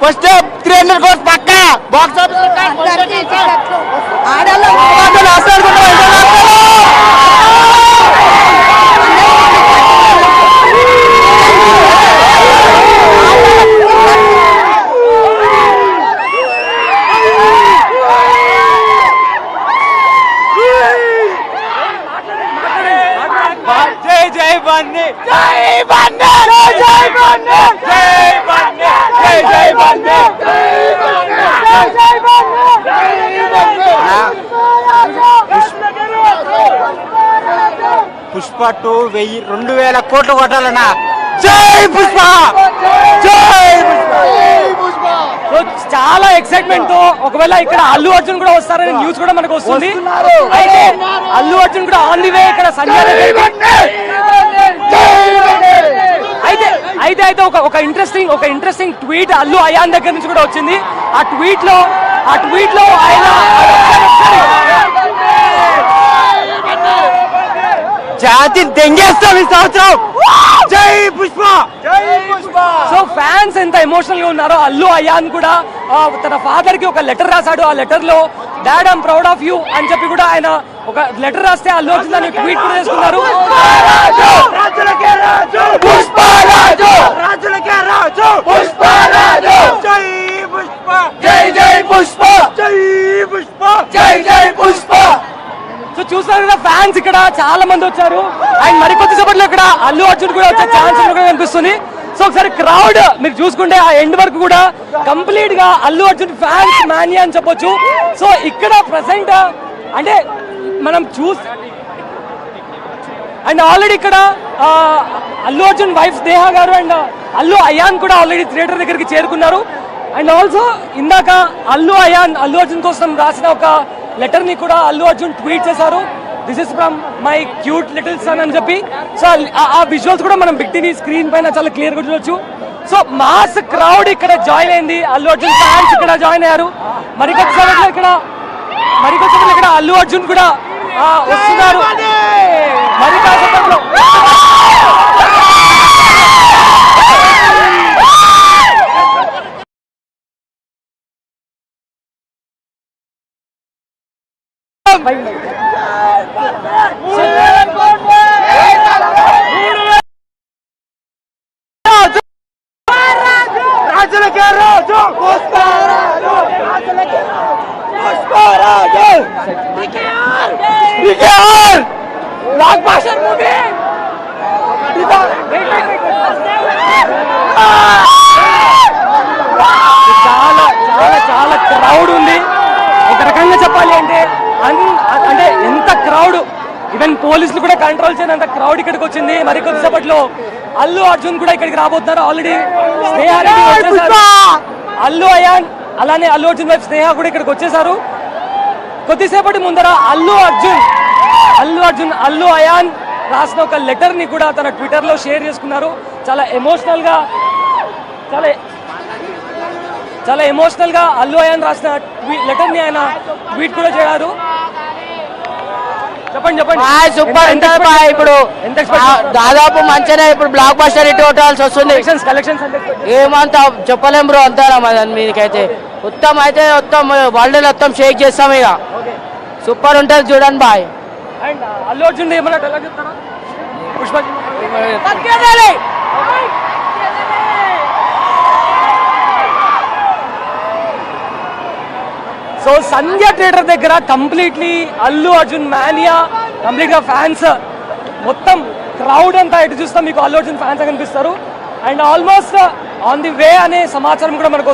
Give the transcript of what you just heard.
First 300 crores పక్కా box office జై బన్నీ జై బన్నీ జై బన్నీ జై బన్నీ జై బన్నీ జై పుష్ప 2 2000 కోట్లు కొట్టాలన్నా. జై పుష్ప జై పుష్ప. చాలా ఎక్సైట్మెంట్ తో ఒకవేళ ఇక్కడ అల్లు అర్జున్ కూడా వస్తారనే న్యూస్ కూడా మనకు వస్తుంది. అయితే అల్లు అర్జున్ కూడా ఆన్ ది వే ఇక్కడ సంజయ్ అయితే ఒక ఇంట్రెస్టింగ్ ట్వీట్ అల్లు అయాన్ దగ్గర నుంచి కూడా వచ్చింది. ఆ ట్వీట్ లో ఆయన జాతి తెంగేస్తాం ఈ సంవత్సరం. జై పుష్ప జై పుష్ప. సో ఫ్యాన్స్ ఎంత ఎమోషనల్ గా ఉన్నారో అల్లు అయాన్ కూడా తన ఫాదర్ కి ఒక లెటర్ రాశాడు. ఆ లెటర్ లో dad I'm proud of you అని చెప్పి కూడా ఆయన ఒక లెటర్ రాస్తే అల్లు అర్జున్ దాన్ని ట్వీట్ కూడా చేసుకున్నారు. సో చూసారు కదా ఫ్యాన్స్ ఇక్కడ చాలా మంది వచ్చారు. అండ్ మరికొద్ది సేపట్లో ఇక్కడ అల్లు అర్జున్ కూడా వచ్చే ఛాన్స్ కూడా కనిపిస్తుంది. సో ఒకసారి క్రౌడ్ మీరు చూసుకుంటే ఆ ఎండ్ వరకు కూడా కంప్లీట్ గా అల్లు అర్జున్ ఫ్యాన్స్ మానియా అని చెప్పొచ్చు. సో ఇక్కడ ప్రెసెంట్ అంటే మనం అండ్ ఆల్రెడీ ఇక్కడ అల్లు అర్జున్ వైఫ్ స్నేహ గారు అండ్ అల్లు అయాన్ కూడా ఆల్రెడీ థియేటర్ దగ్గరికి చేరుకున్నారు. అండ్ ఆల్సో ఇందాక అల్లు అర్జున్ కోసం రాసిన ఒక లెటర్ ని కూడా అల్లు అర్జున్ ట్వీట్ చేశారు. This is from my cute little son అని చెప్పి. సో ఆ విజువల్స్ కూడా మనం బిగ్ టీవీ స్క్రీన్ పైన చాలా క్లియర్ గా చూడొచ్చు. సో మాస్ క్రౌడ్ ఇక్కడ జాయిన్ అయింది. అల్లు అర్జున్ ఫ్యాన్స్ ఇక్కడ జాయిన్ అయ్యారు. మరికొద్ది సేపట్లో ఇక్కడ అల్లు అర్జున్ కూడా వస్తున్నారు. మరి కాసేపట్లో చాలా క్రౌడ్ ఉంది. ఒక రకంగా చెప్పాలి అంటే ఎంత క్రౌడ్, ఈవెన్ పోలీసులు కూడా కంట్రోల్ చేయనంత క్రౌడ్ ఇక్కడికి వచ్చింది. మరి కొద్దిసేపట్లో అల్లు అర్జున్ కూడా ఇక్కడికి రాబోతున్నారు. ఆల్రెడీ అల్లు అయాన్ అలానే అల్లు అర్జున్ వైఫ్ స్నేహ కూడా ఇక్కడికి వచ్చేసారు. కొద్దిసేపటి ముందర అల్లు అయాన్ రాసిన ఒక లెటర్ ని కూడా తన ట్విట్టర్ లో షేర్ చేసుకున్నారు. చాలా ఎమోషనల్ గా అల్లు అయాన్ రాసిన లెటర్ ని ఆయన ట్వీట్ కూడా చేశారు. చెప్పండి సూపర్. ఇప్పుడు దాదాపు మంచిగా ఇప్పుడు బ్లాక్ బస్టర్ హిట్ కొట్టాల్సి వస్తుంది. కలెక్షన్స్ ఏమంతా చెప్పలేం బ్రో. అంతా మీకైతే మొత్తం వరల్డ్ మొత్తం షేక్ చేస్తాం. ఇక సూపర్ ఉంటుంది చూడండి బాయ్. అండ్ అల్లు అర్జున్ ఏమన్నా ఎలా చెప్తారా? పుష్ప సో సంధ్య థియేటర్ దగ్గర completely Allu Arjun mania, complete గా ఫ్యాన్స్ మొత్తం క్రౌడ్ అంతా ఎటు చూస్తాం మీకు అల్లు అర్జున్ ఫ్యాన్స్ కనిపిస్తారు. And almost on the way అనే సమాచారం కూడా మనకు